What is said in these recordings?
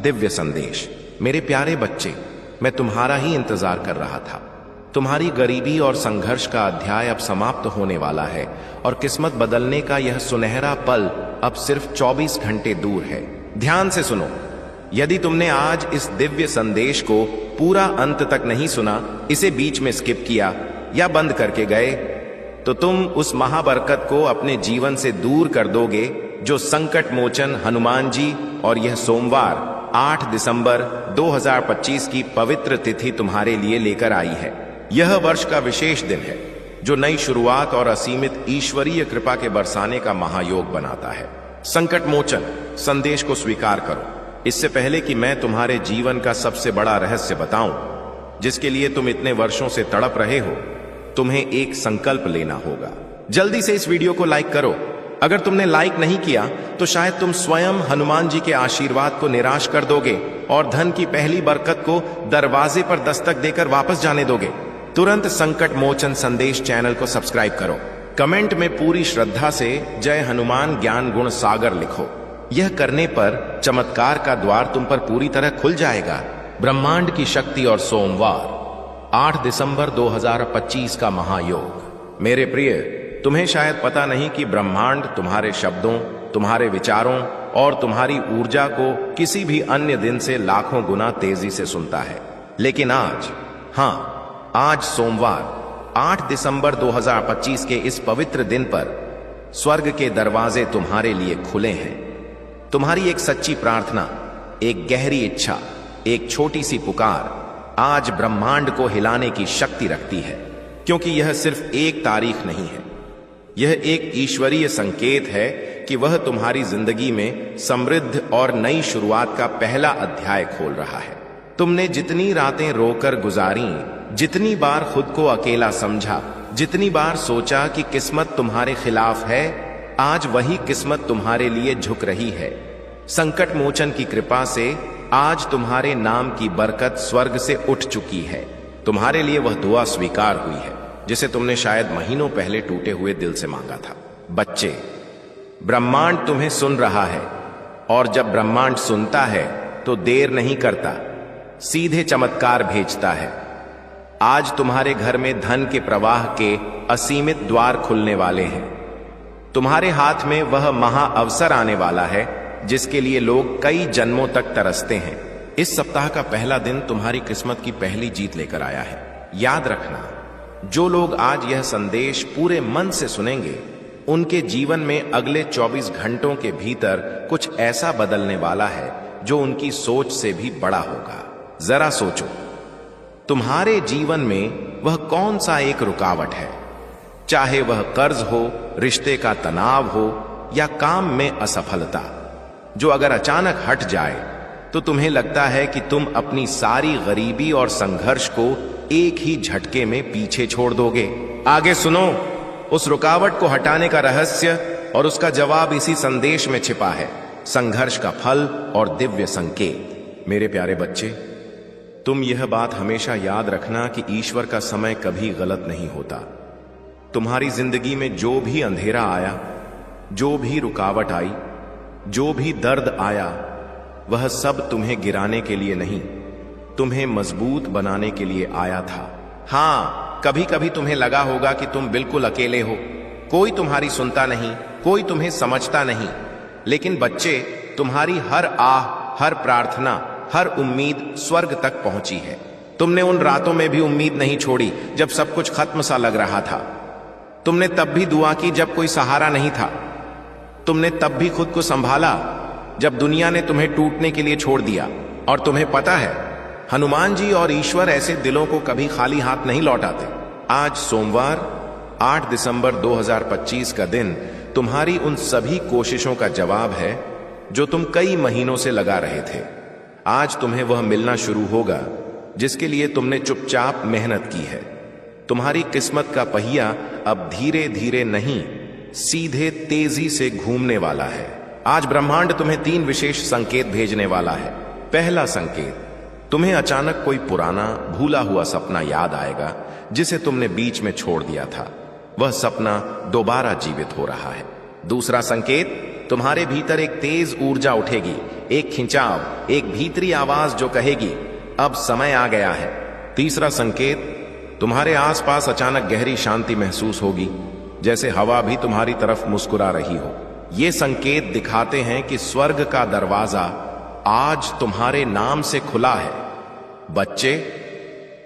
दिव्य संदेश। मेरे प्यारे बच्चे, मैं तुम्हारा ही इंतजार कर रहा था। तुम्हारी गरीबी और संघर्ष का अध्याय अब समाप्त होने वाला है और किस्मत बदलने का यह सुनहरा पल अब सिर्फ 24 घंटे दूर है। ध्यान से सुनो, यदि तुमने आज इस दिव्य संदेश को पूरा अंत तक नहीं सुना, इसे बीच में स्किप किया या बंद करके गए, तो तुम उस महाबरकत को अपने जीवन से दूर कर दोगे जो संकट मोचन हनुमान जी और यह सोमवार 8 दिसंबर 2025 की पवित्र तिथि तुम्हारे लिए लेकर आई है। यह वर्ष का विशेष दिन है जो नई शुरुआत और असीमित ईश्वरीय कृपा के बरसाने का महायोग बनाता है। संकट मोचन संदेश को स्वीकार करो। इससे पहले कि मैं तुम्हारे जीवन का सबसे बड़ा रहस्य बताऊं, जिसके लिए तुम इतने वर्षों से तड़प रहे हो, तुम्हें एक संकल्प लेना होगा। जल्दी से इस वीडियो को लाइक करो। अगर तुमने लाइक नहीं किया तो शायद तुम स्वयं हनुमान जी के आशीर्वाद को निराश कर दोगे और धन की पहली बरकत को दरवाजे पर दस्तक देकर वापस जाने दोगे। तुरंत संकट मोचन संदेश चैनल को सब्सक्राइब करो। कमेंट में पूरी श्रद्धा से जय हनुमान ज्ञान गुण सागर लिखो। यह करने पर चमत्कार का द्वार तुम पर पूरी तरह खुल जाएगा। ब्रह्मांड की शक्ति और सोमवार 8 दिसंबर 2025 का महायोग। मेरे प्रिय, तुम्हें शायद पता नहीं कि ब्रह्मांड तुम्हारे शब्दों, तुम्हारे विचारों और तुम्हारी ऊर्जा को किसी भी अन्य दिन से लाखों गुना तेजी से सुनता है। लेकिन आज सोमवार 8 दिसंबर 2025 के इस पवित्र दिन पर स्वर्ग के दरवाजे तुम्हारे लिए खुले हैं। तुम्हारी एक सच्ची प्रार्थना, एक गहरी इच्छा, एक छोटी सी पुकार आज ब्रह्मांड को हिलाने की शक्ति रखती है, क्योंकि यह सिर्फ एक तारीख नहीं है, यह एक ईश्वरीय संकेत है कि वह तुम्हारी जिंदगी में समृद्ध और नई शुरुआत का पहला अध्याय खोल रहा है। तुमने जितनी रातें रोकर गुजारी, जितनी बार खुद को अकेला समझा, जितनी बार सोचा कि किस्मत तुम्हारे खिलाफ है, आज वही किस्मत तुम्हारे लिए झुक रही है। संकट मोचन की कृपा से आज तुम्हारे नाम की बरकत स्वर्ग से उठ चुकी है। तुम्हारे लिए वह दुआ स्वीकार हुई है जिसे तुमने शायद महीनों पहले टूटे हुए दिल से मांगा था। बच्चे, ब्रह्मांड तुम्हें सुन रहा है और जब ब्रह्मांड सुनता है तो देर नहीं करता, सीधे चमत्कार भेजता है। आज तुम्हारे घर में धन के प्रवाह के असीमित द्वार खुलने वाले हैं। तुम्हारे हाथ में वह महा अवसर आने वाला है जिसके लिए लोग कई जन्मों तक तरसते हैं। इस सप्ताह का पहला दिन तुम्हारी किस्मत की पहली जीत लेकर आया है। याद रखना, जो लोग आज यह संदेश पूरे मन से सुनेंगे, उनके जीवन में अगले 24 घंटों के भीतर कुछ ऐसा बदलने वाला है जो उनकी सोच से भी बड़ा होगा। जरा सोचो, तुम्हारे जीवन में वह कौन सा एक रुकावट है, चाहे वह कर्ज हो, रिश्ते का तनाव हो या काम में असफलता, जो अगर अचानक हट जाए तो तुम्हें लगता है कि तुम अपनी सारी गरीबी और संघर्ष को एक ही झटके में पीछे छोड़ दोगे। आगे सुनो, उस रुकावट को हटाने का रहस्य और उसका जवाब इसी संदेश में छिपा है। संघर्ष का फल और दिव्य संकेत। मेरे प्यारे बच्चे, तुम यह बात हमेशा याद रखना कि ईश्वर का समय कभी गलत नहीं होता। तुम्हारी जिंदगी में जो भी अंधेरा आया, जो भी रुकावट आई, जो भी दर्द आया, वह सब तुम्हें गिराने के लिए नहीं, तुम्हें मजबूत बनाने के लिए आया था। कभी कभी तुम्हें लगा होगा कि तुम बिल्कुल अकेले हो, कोई तुम्हारी सुनता नहीं, कोई तुम्हें समझता नहीं। लेकिन बच्चे, तुम्हारी हर आह, हर प्रार्थना, हर उम्मीद स्वर्ग तक पहुंची है। तुमने उन रातों में भी उम्मीद नहीं छोड़ी जब सब कुछ खत्म सा लग रहा था। तुमने तब भी दुआ की जब कोई सहारा नहीं था। तुमने तब भी खुद को संभाला जब दुनिया ने तुम्हें टूटने के लिए छोड़ दिया। और तुम्हें पता है, हनुमान जी और ईश्वर ऐसे दिलों को कभी खाली हाथ नहीं लौटाते। आज सोमवार 8 दिसंबर 2025 का दिन तुम्हारी उन सभी कोशिशों का जवाब है जो तुम कई महीनों से लगा रहे थे। आज तुम्हें वह मिलना शुरू होगा जिसके लिए तुमने चुपचाप मेहनत की है। तुम्हारी किस्मत का पहिया अब धीरे धीरे नहीं, सीधे तेजी से घूमने वाला है। आज ब्रह्मांड तुम्हें 3 विशेष संकेत भेजने वाला है। पहला संकेत, तुम्हें अचानक कोई पुराना भूला हुआ सपना याद आएगा जिसे तुमने बीच में छोड़ दिया था। वह सपना दोबारा जीवित हो रहा है। दूसरा संकेत, तुम्हारे भीतर एक तेज ऊर्जा उठेगी, एक खिंचाव, एक भीतरी आवाज जो कहेगी अब समय आ गया है। तीसरा संकेत, तुम्हारे आसपास अचानक गहरी शांति महसूस होगी, जैसे हवा भी तुम्हारी तरफ मुस्कुरा रही हो। ये संकेत दिखाते हैं कि स्वर्ग का दरवाजा आज तुम्हारे नाम से खुला है। बच्चे,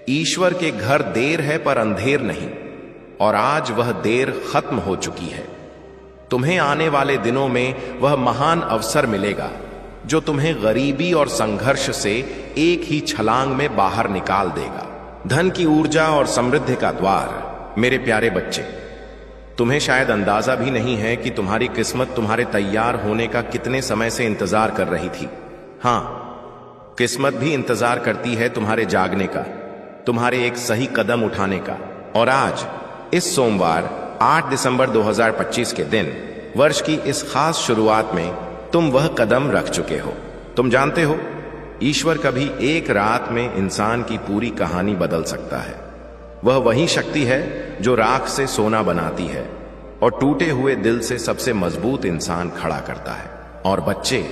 ईश्वर के घर देर है पर अंधेर नहीं, और आज वह देर खत्म हो चुकी है। तुम्हें आने वाले दिनों में वह महान अवसर मिलेगा जो तुम्हें गरीबी और संघर्ष से एक ही छलांग में बाहर निकाल देगा। धन की ऊर्जा और समृद्धि का द्वार। मेरे प्यारे बच्चे, तुम्हें शायद अंदाजा भी नहीं है कि तुम्हारी किस्मत तुम्हारे तैयार होने का कितने समय से इंतजार कर रही थी। हां, किस्मत भी इंतजार करती है तुम्हारे जागने का, तुम्हारे एक सही कदम उठाने का। और आज इस सोमवार 8 दिसंबर 2025 के दिन, वर्ष की इस खास शुरुआत में तुम वह कदम रख चुके हो। तुम जानते हो, ईश्वर कभी एक रात में इंसान की पूरी कहानी बदल सकता है। वह वही शक्ति है जो राख से सोना बनाती है और टूटे हुए दिल से सबसे मजबूत इंसान खड़ा करता है। और बच्चे,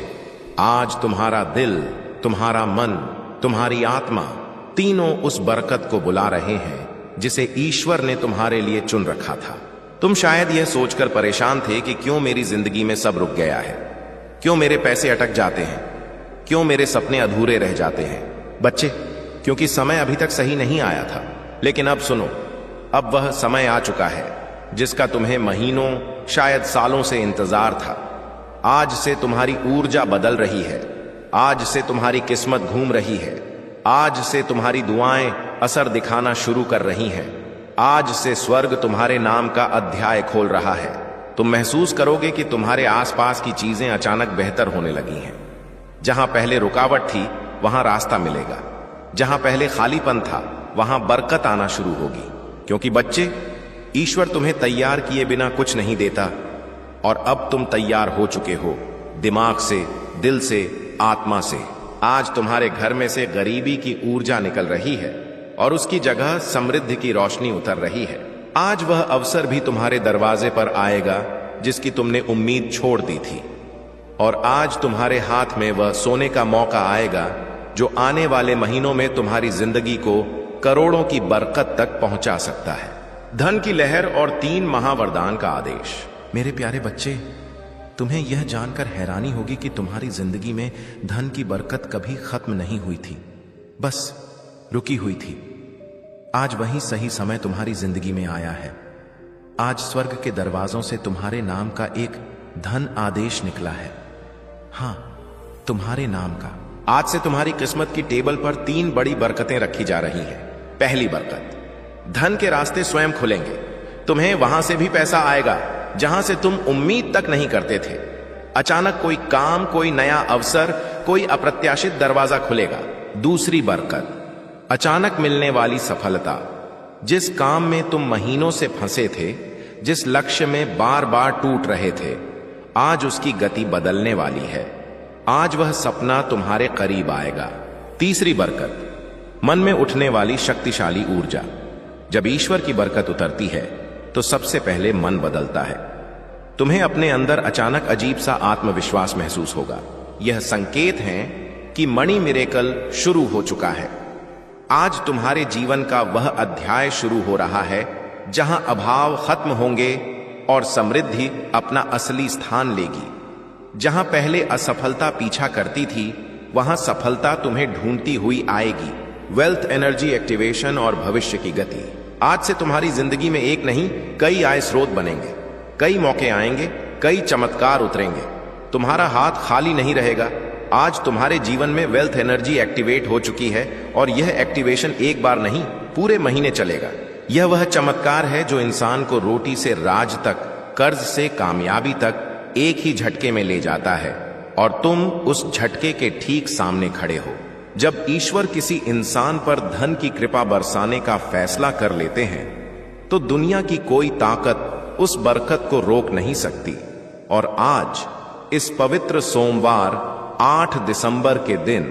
आज तुम्हारा दिल, तुम्हारा मन, तुम्हारी आत्मा तीनों उस बरकत को बुला रहे हैं जिसे ईश्वर ने तुम्हारे लिए चुन रखा था। तुम शायद यह सोचकर परेशान थे कि क्यों मेरी जिंदगी में सब रुक गया है, क्यों मेरे पैसे अटक जाते हैं, क्यों मेरे सपने अधूरे रह जाते हैं। बच्चे, क्योंकि समय अभी तक सही नहीं आया था। लेकिन अब सुनो, अब वह समय आ चुका है जिसका तुम्हें महीनों, शायद सालों से इंतजार था। आज से तुम्हारी ऊर्जा बदल रही है, आज से तुम्हारी किस्मत घूम रही है, आज से तुम्हारी दुआएं असर दिखाना शुरू कर रही हैं, आज से स्वर्ग तुम्हारे नाम का अध्याय खोल रहा है। तुम महसूस करोगे कि तुम्हारे आसपास की चीजें अचानक बेहतर होने लगी हैं। जहां पहले रुकावट थी वहां रास्ता मिलेगा, जहां पहले खालीपन था वहां बरकत आना शुरू होगी। क्योंकि बच्चे, ईश्वर तुम्हें तैयार किए बिना कुछ नहीं देता, और अब तुम तैयार हो चुके हो, दिमाग से, दिल से, आत्मा से। आज तुम्हारे घर में से गरीबी की ऊर्जा निकल रही है और उसकी जगह समृद्धि की रोशनी उतर रही है। आज वह अवसर भी तुम्हारे दरवाजे पर आएगा जिसकी तुमने उम्मीद छोड़ दी थी, और आज तुम्हारे हाथ में वह सोने का मौका आएगा जो आने वाले महीनों में तुम्हारी जिंदगी को करोड़ों की बरकत तक पहुंचा सकता है। धन की लहर और 3 महावरदान का आदेश। मेरे प्यारे बच्चे, तुम्हें यह जानकर हैरानी होगी कि तुम्हारी जिंदगी में धन की बरकत कभी खत्म नहीं हुई थी, बस रुकी हुई थी। आज वही सही समय तुम्हारी जिंदगी में आया है। आज स्वर्ग के दरवाजों से तुम्हारे नाम का एक धन आदेश निकला है। हां, तुम्हारे नाम का। आज से तुम्हारी किस्मत की टेबल पर 3 बड़ी बरकतें रखी जा रही हैं। पहली बरकत, धन के रास्ते स्वयं खुलेंगे। तुम्हें वहां से भी पैसा आएगा जहां से तुम उम्मीद तक नहीं करते थे। अचानक कोई काम, कोई नया अवसर, कोई अप्रत्याशित दरवाजा खुलेगा। दूसरी बरकत, अचानक मिलने वाली सफलता। जिस काम में तुम महीनों से फंसे थे, जिस लक्ष्य में बार बार टूट रहे थे, आज उसकी गति बदलने वाली है। आज वह सपना तुम्हारे करीब आएगा। तीसरी बरकत, मन में उठने वाली शक्तिशाली ऊर्जा। जब ईश्वर की बरकत उतरती है तो सबसे पहले मन बदलता है। तुम्हें अपने अंदर अचानक अजीब सा आत्मविश्वास महसूस होगा। यह संकेत है कि मणि मिरेकल शुरू हो चुका है। आज तुम्हारे जीवन का वह अध्याय शुरू हो रहा है जहां अभाव खत्म होंगे और समृद्धि अपना असली स्थान लेगी। जहां पहले असफलता पीछा करती थी, वहां सफलता तुम्हें ढूंढती हुई आएगी। वेल्थ एनर्जी एक्टिवेशन और भविष्य की गति। आज से तुम्हारी जिंदगी में एक नहीं, कई आय स्रोत बनेंगे, कई मौके आएंगे, कई चमत्कार उतरेंगे। तुम्हारा हाथ खाली नहीं रहेगा। आज तुम्हारे जीवन में वेल्थ एनर्जी एक्टिवेट हो चुकी है, और यह एक्टिवेशन एक बार नहीं, पूरे महीने चलेगा। यह वह चमत्कार है जो इंसान को रोटी से राज तक, कर्ज से कामयाबी तक एक ही झटके में ले जाता है, और तुम उस झटके के ठीक सामने खड़े हो। जब ईश्वर किसी इंसान पर धन की कृपा बरसाने का फैसला कर लेते हैं, तो दुनिया की कोई ताकत उस बरकत को रोक नहीं सकती। और आज इस पवित्र सोमवार 8 दिसंबर के दिन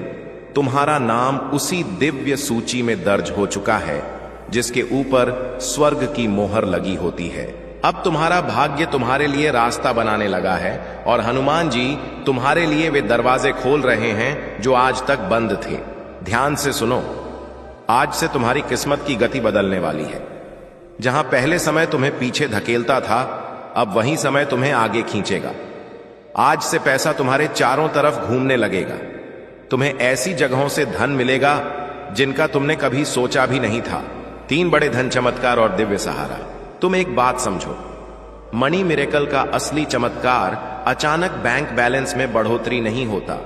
तुम्हारा नाम उसी दिव्य सूची में दर्ज हो चुका है जिसके ऊपर स्वर्ग की मोहर लगी होती है। अब तुम्हारा भाग्य तुम्हारे लिए रास्ता बनाने लगा है और हनुमान जी तुम्हारे लिए वे दरवाजे खोल रहे हैं जो आज तक बंद थे। ध्यान से सुनो, आज से तुम्हारी किस्मत की गति बदलने वाली है। जहां पहले समय तुम्हें पीछे धकेलता था, अब वही समय तुम्हें आगे खींचेगा। आज से पैसा तुम्हारे चारों तरफ घूमने लगेगा। तुम्हें ऐसी जगहों से धन मिलेगा जिनका तुमने कभी सोचा भी नहीं था। 3 बड़े धन चमत्कार और दिव्य सहारा। तुम एक बात समझो, मनी मिरेकल का असली चमत्कार अचानक बैंक बैलेंस में बढ़ोतरी नहीं होता,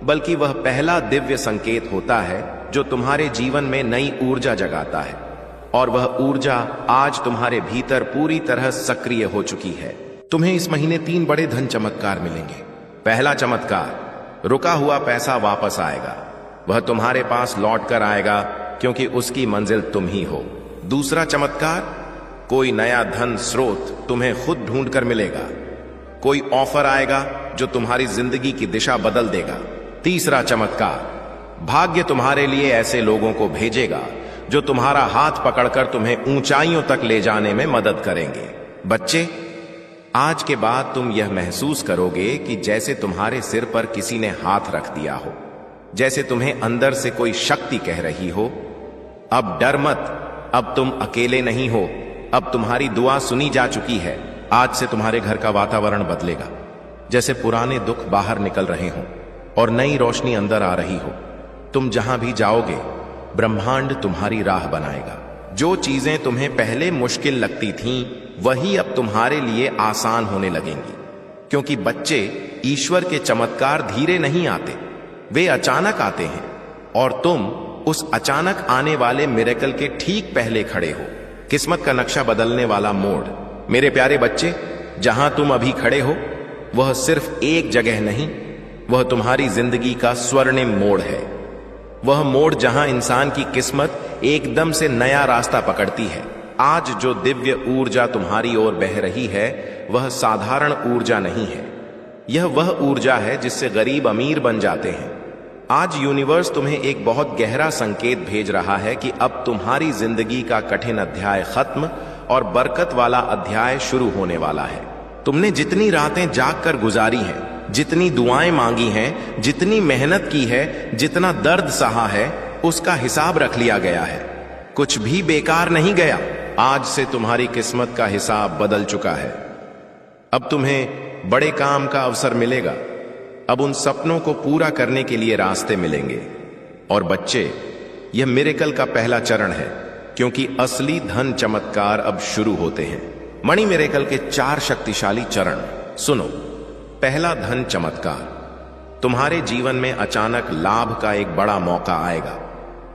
बल्कि वह पहला दिव्य संकेत होता है जो तुम्हारे जीवन में नई ऊर्जा जगाता है। और वह ऊर्जा आज तुम्हारे भीतर पूरी तरह सक्रिय हो चुकी है। तुम्हें इस महीने 3 बड़े धन चमत्कार मिलेंगे। पहला चमत्कार, रुका हुआ पैसा वापस आएगा। वह तुम्हारे पास लौट कर आएगा क्योंकि उसकी मंजिल तुम ही हो। दूसरा चमत्कार, कोई नया धन स्रोत तुम्हें खुद ढूंढ कर मिलेगा। कोई ऑफर आएगा जो तुम्हारी जिंदगी की दिशा बदल देगा। तीसरा चमत्कार, भाग्य तुम्हारे लिए ऐसे लोगों को भेजेगा जो तुम्हारा हाथ पकड़कर तुम्हें ऊंचाइयों तक ले जाने में मदद करेंगे। बच्चे, आज के बाद तुम यह महसूस करोगे कि जैसे तुम्हारे सिर पर किसी ने हाथ रख दिया हो, जैसे तुम्हें अंदर से कोई शक्ति कह रही हो, अब डर मत, अब तुम अकेले नहीं हो, अब तुम्हारी दुआ सुनी जा चुकी है। आज से तुम्हारे घर का वातावरण बदलेगा, जैसे पुराने दुख बाहर निकल रहे हों और नई रोशनी अंदर आ रही हो। तुम जहां भी जाओगे, ब्रह्मांड तुम्हारी राह बनाएगा। जो चीजें तुम्हें पहले मुश्किल लगती थीं, वही अब तुम्हारे लिए आसान होने लगेंगी। क्योंकि बच्चे, ईश्वर के चमत्कार धीरे नहीं आते, वे अचानक आते हैं और तुम उस अचानक आने वाले मिरेकल के ठीक पहले खड़े हो। किस्मत का नक्शा बदलने वाला मोड़। मेरे प्यारे बच्चे, जहां तुम अभी खड़े हो, वह सिर्फ एक जगह नहीं, वह तुम्हारी जिंदगी का स्वर्णिम मोड़ है। वह मोड़ जहां इंसान की किस्मत एकदम से नया रास्ता पकड़ती है। आज जो दिव्य ऊर्जा तुम्हारी ओर बह रही है, वह साधारण ऊर्जा नहीं है। यह वह ऊर्जा है जिससे गरीब अमीर बन जाते हैं। आज यूनिवर्स तुम्हें एक बहुत गहरा संकेत भेज रहा है कि अब तुम्हारी जिंदगी का कठिन अध्याय खत्म और बरकत वाला अध्याय शुरू होने वाला है। तुमने जितनी रातें जाग कर गुजारी हैं, जितनी दुआएं मांगी हैं, जितनी मेहनत की है, जितना दर्द सहा है, उसका हिसाब रख लिया गया है। कुछ भी बेकार नहीं गया। आज से तुम्हारी किस्मत का हिसाब बदल चुका है। अब तुम्हें बड़े काम का अवसर मिलेगा। अब उन सपनों को पूरा करने के लिए रास्ते मिलेंगे। और बच्चे, यह मिरेकल का पहला चरण है, क्योंकि असली धन चमत्कार अब शुरू होते हैं। मणि मिरेकल के 4 शक्तिशाली चरण सुनो। पहला धन चमत्कार, तुम्हारे जीवन में अचानक लाभ का एक बड़ा मौका आएगा।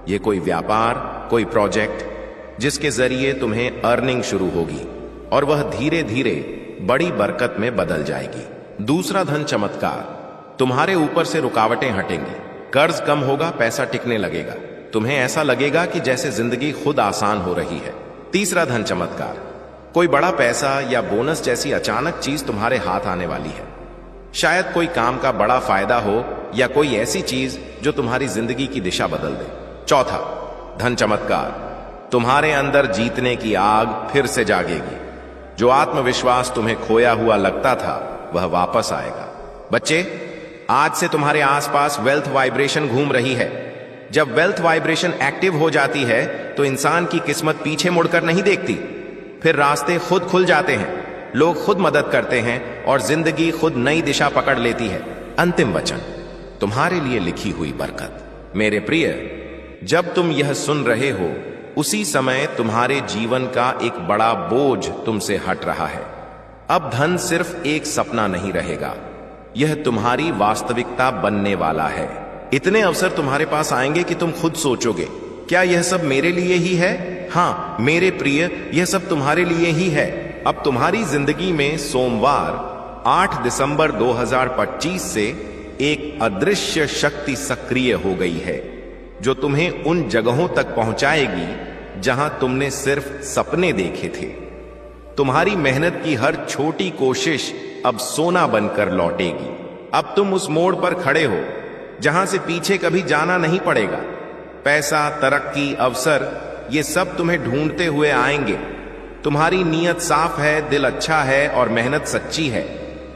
यह कोई व्यापार, कोई प्रोजेक्ट जिसके जरिए तुम्हें अर्निंग शुरू होगी और वह धीरे धीरे बड़ी बरकत में बदल जाएगी। दूसरा धन चमत्कार, तुम्हारे ऊपर से रुकावटें हटेंगी, कर्ज कम होगा, पैसा टिकने लगेगा। तुम्हें ऐसा लगेगा कि जैसे जिंदगी खुद आसान हो रही है। तीसरा धन चमत्कार, कोई बड़ा पैसा या बोनस जैसी अचानक चीज तुम्हारे हाथ आने वाली है। शायद कोई काम का बड़ा फायदा हो या कोई ऐसी चीज जो तुम्हारी जिंदगी की दिशा बदल दे। चौथा धन चमत्कार, तुम्हारे अंदर जीतने की आग फिर से जागेगी। जो आत्मविश्वास तुम्हें खोया हुआ लगता था, वह वापस आएगा। बच्चे, आज से तुम्हारे आसपास वेल्थ वाइब्रेशन घूम रही है। जब वेल्थ वाइब्रेशन एक्टिव हो जाती है तो इंसान की किस्मत पीछे मुड़कर नहीं देखती। फिर रास्ते खुद खुल जाते हैं, लोग खुद मदद करते हैं और जिंदगी खुद नई दिशा पकड़ लेती है। अंतिम वचन, तुम्हारे लिए लिखी हुई बरकत। मेरे प्रिय, जब तुम यह सुन रहे हो, उसी समय तुम्हारे जीवन का एक बड़ा बोझ तुमसे हट रहा है। अब धन सिर्फ एक सपना नहीं रहेगा, यह तुम्हारी वास्तविकता बनने वाला है। इतने अवसर तुम्हारे पास आएंगे कि तुम खुद सोचोगे, क्या यह सब मेरे लिए ही है? हाँ मेरे प्रिय, यह सब तुम्हारे लिए ही है। अब तुम्हारी जिंदगी में सोमवार 8 दिसंबर 2025 से एक अदृश्य शक्ति सक्रिय हो गई है, जो तुम्हें उन जगहों तक पहुंचाएगी जहां तुमने सिर्फ सपने देखे थे। तुम्हारी मेहनत की हर छोटी कोशिश अब सोना बनकर लौटेगी। अब तुम उस मोड़ पर खड़े हो जहां से पीछे कभी जाना नहीं पड़ेगा। पैसा, तरक्की, अवसर, ये सब तुम्हें ढूंढते हुए आएंगे। तुम्हारी नीयत साफ है, दिल अच्छा है और मेहनत सच्ची है,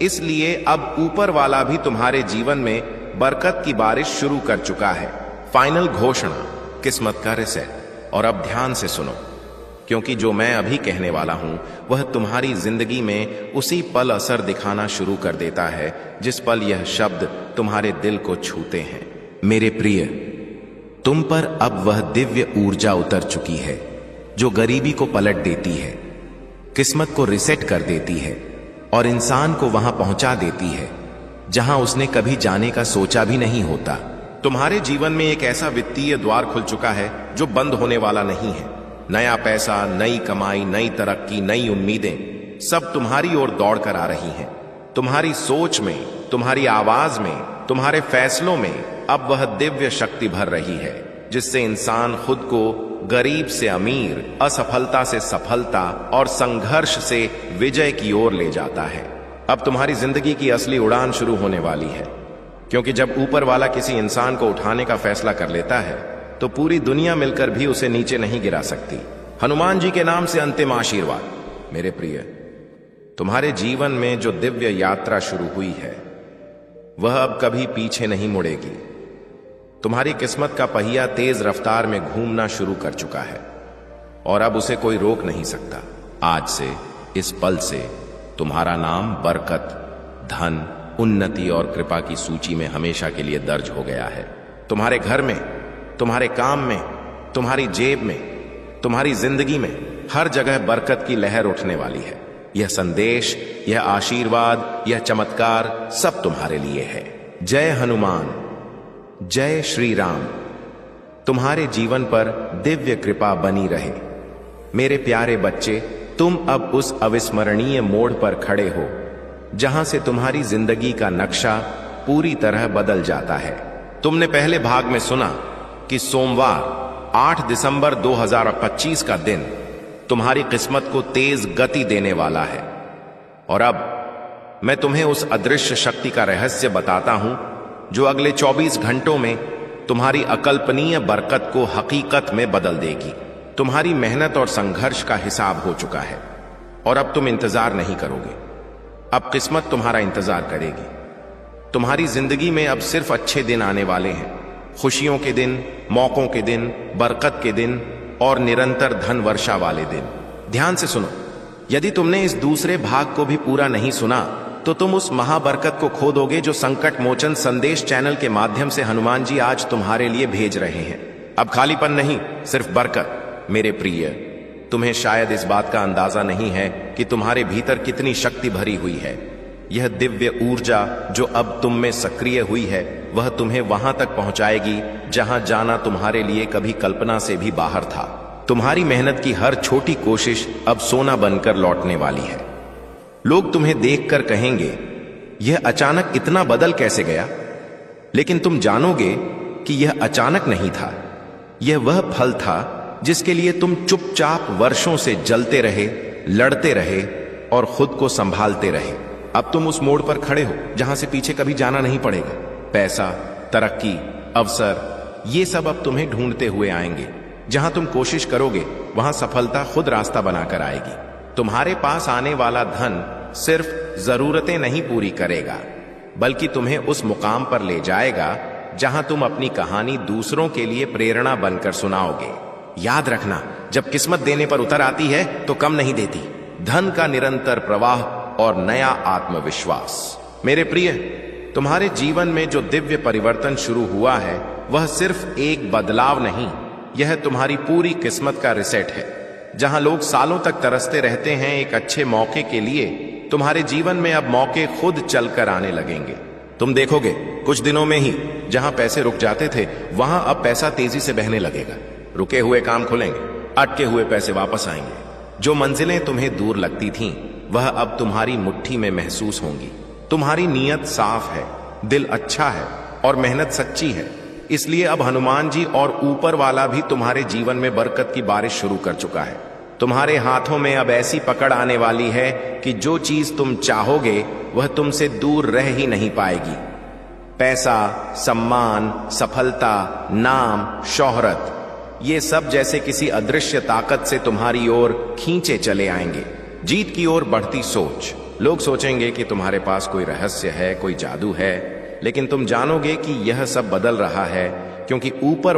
इसलिए अब ऊपर वाला भी तुम्हारे जीवन में बरकत की बारिश शुरू कर चुका है। फाइनल घोषणा, किस्मत का रिसेट। और अब ध्यान से सुनो, क्योंकि जो मैं अभी कहने वाला हूं वह तुम्हारी जिंदगी में उसी पल असर दिखाना शुरू कर देता है जिस पल यह शब्द तुम्हारे दिल को छूते हैं। मेरे प्रिय, तुम पर अब वह दिव्य ऊर्जा उतर चुकी है जो गरीबी को पलट देती है, किस्मत को रिसेट कर देती है और इंसान को वहां पहुंचा देती है जहां उसने कभी जाने का सोचा भी नहीं होता। तुम्हारे जीवन में एक ऐसा वित्तीय द्वार खुल चुका है जो बंद होने वाला नहीं है। नया पैसा, नई कमाई, नई तरक्की, नई उम्मीदें सब तुम्हारी ओर दौड़ कर आ रही हैं। तुम्हारी सोच में, तुम्हारी आवाज में, तुम्हारे फैसलों में अब वह दिव्य शक्ति भर रही है जिससे इंसान खुद को गरीब से अमीर, असफलता से सफलता और संघर्ष से विजय की ओर ले जाता है। अब तुम्हारी जिंदगी की असली उड़ान शुरू होने वाली है, क्योंकि जब ऊपर वाला किसी इंसान को उठाने का फैसला कर लेता है तो पूरी दुनिया मिलकर भी उसे नीचे नहीं गिरा सकती। हनुमान जी के नाम से अंतिम आशीर्वाद। मेरे प्रिय, तुम्हारे जीवन में जो दिव्य यात्रा शुरू हुई है वह अब कभी पीछे नहीं मुड़ेगी। तुम्हारी किस्मत का पहिया तेज रफ्तार में घूमना शुरू कर चुका है और अब उसे कोई रोक नहीं सकता। आज से, इस पल से तुम्हारा नाम बरकत, धन, उन्नति और कृपा की सूची में हमेशा के लिए दर्ज हो गया है। तुम्हारे घर में, तुम्हारे काम में, तुम्हारी जेब में, तुम्हारी जिंदगी में हर जगह बरकत की लहर उठने वाली है। यह संदेश, यह आशीर्वाद, यह चमत्कार सब तुम्हारे लिए है। जय हनुमान, जय श्री राम। तुम्हारे जीवन पर दिव्य कृपा बनी रहे। मेरे प्यारे बच्चे, तुम अब उस अविस्मरणीय मोड़ पर खड़े हो जहां से तुम्हारी जिंदगी का नक्शा पूरी तरह बदल जाता है। तुमने पहले भाग में सुना कि सोमवार 8 दिसंबर 2025 का दिन तुम्हारी किस्मत को तेज गति देने वाला है। और अब मैं तुम्हें उस अदृश्य शक्ति का रहस्य बताता हूं जो अगले 24 घंटों में तुम्हारी अकल्पनीय बरकत को हकीकत में बदल देगी। तुम्हारी मेहनत और संघर्ष का हिसाब हो चुका है और अब तुम इंतजार नहीं करोगे। अब किस्मत तुम्हारा इंतजार करेगी। तुम्हारी जिंदगी में अब सिर्फ अच्छे दिन आने वाले हैं, खुशियों के दिन, मौकों के दिन, बरकत के दिन और निरंतर धन वर्षा वाले दिन। ध्यान से सुनो, यदि तुमने इस दूसरे भाग को भी पूरा नहीं सुना तो तुम उस महाबरकत को खो दोगे जो संकट मोचन संदेश चैनल के माध्यम से हनुमान जी आज तुम्हारे लिए भेज रहे हैं। अब खालीपन नहीं, सिर्फ बरकत। मेरे प्रिय, तुम्हें शायद इस बात का अंदाजा नहीं है कि तुम्हारे भीतर कितनी शक्ति भरी हुई है। यह दिव्य ऊर्जा जो अब तुम में सक्रिय हुई है वह तुम्हें वहां तक पहुंचाएगी जहां जाना तुम्हारे लिए कभी कल्पना से भी बाहर था। तुम्हारी मेहनत की हर छोटी कोशिश अब सोना बनकर लौटने वाली है। लोग तुम्हें देखकर कहेंगे, यह अचानक इतना बदल कैसे गया? लेकिन तुम जानोगे कि यह अचानक नहीं था। यह वह फल था जिसके लिए तुम चुपचाप वर्षों से जलते रहे, लड़ते रहे और खुद को संभालते रहे। अब तुम उस मोड़ पर खड़े हो जहां से पीछे कभी जाना नहीं पड़ेगा। पैसा, तरक्की, अवसर, ये सब अब तुम्हें ढूंढते हुए आएंगे। जहां तुम कोशिश करोगे वहां सफलता खुद रास्ता बनाकर आएगी। तुम्हारे पास आने वाला धन सिर्फ जरूरतें नहीं पूरी करेगा, बल्कि तुम्हें उस मुकाम पर ले जाएगा जहां तुम अपनी कहानी दूसरों के लिए प्रेरणा बनकर सुनाओगे। याद रखना, जब किस्मत देने पर उतर आती है तो कम नहीं देती। धन का निरंतर प्रवाह और नया आत्मविश्वास। मेरे प्रिय, तुम्हारे जीवन में जो दिव्य परिवर्तन शुरू हुआ है वह सिर्फ एक बदलाव नहीं, यह तुम्हारी पूरी किस्मत का रिसेट है। जहां लोग सालों तक तरसते रहते हैं एक अच्छे मौके के लिए, तुम्हारे जीवन में अब मौके खुद चलकर आने लगेंगे। तुम देखोगे कुछ दिनों में ही जहां पैसे रुक जाते थे वहां अब पैसा तेजी से बहने लगेगा। रुके हुए काम खुलेंगे, अटके हुए पैसे वापस आएंगे। जो मंजिलें तुम्हें दूर लगती थीं वह अब तुम्हारी मुट्ठी में महसूस होंगी। तुम्हारी नीयत साफ है, दिल अच्छा है और मेहनत सच्ची है, इसलिए अब हनुमान जी और ऊपर वाला भी तुम्हारे जीवन में बरकत की बारिश शुरू कर चुका है। तुम्हारे हाथों में अब ऐसी पकड़ आने वाली है कि जो चीज तुम चाहोगे वह तुमसे दूर रह ही नहीं पाएगी। पैसा, सम्मान, सफलता, नाम, शोहरत, ये सब जैसे किसी अदृश्य ताकत से तुम्हारी ओर खींचे चले आएंगे। जीत की ओर बढ़ती सोच। लोग सोचेंगे कि तुम्हारे पास कोई रहस्य है, कोई जादू है, लेकिन तुम जानोगे कि यह सब बदल रहा है क्योंकि ऊपर